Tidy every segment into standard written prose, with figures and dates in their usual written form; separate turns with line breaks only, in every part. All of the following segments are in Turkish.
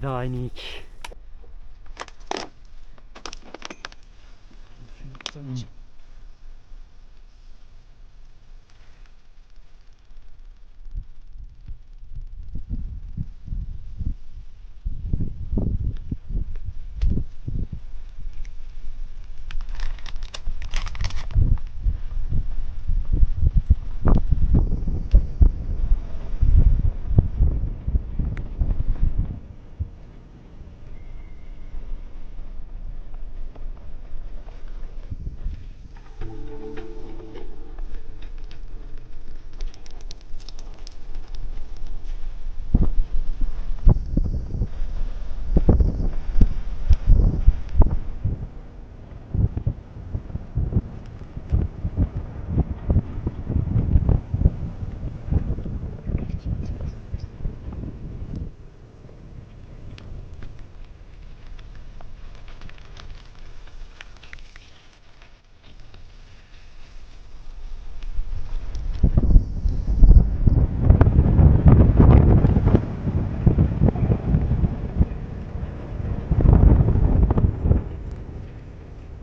daha inik.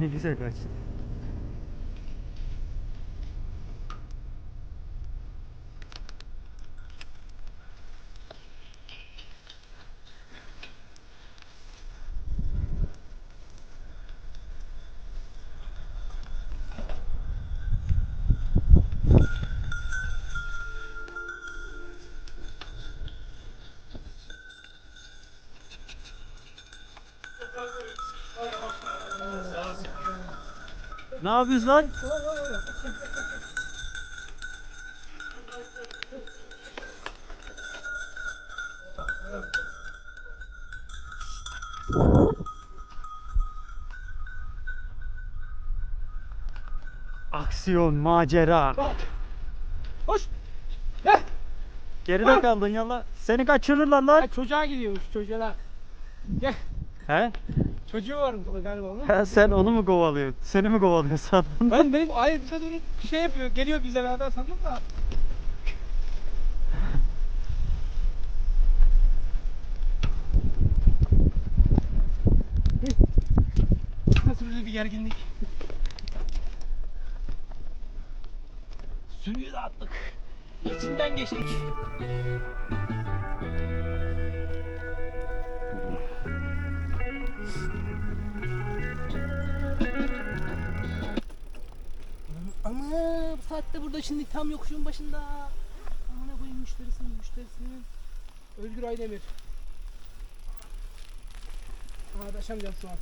Ne güzel kaçtı. Ne yapıyorsun lan? Aksiyon, macera.
Hoş. Heh.
Geride kaldın yalla. Seni kaçırırlar lan.
Çocuğa gidiyormuş çocuğa. Gel.
He?
Çocuğu var burada galiba onun.
He, sen onu mu kovalıyorsun? Seni mi kovalıyor sandın?
Benim hayır bize doğru şey yapıyor. Geliyor bizle beraber sandım da. Nasıl böyle bir gerginlik? Sürüyü de attık. İçinden geçtik. Ama bu saatte burada şimdi tam yokuşun başında. Amına koyayım müşterisinin. Özgür Aydemir. Adaşamayacağım şu an.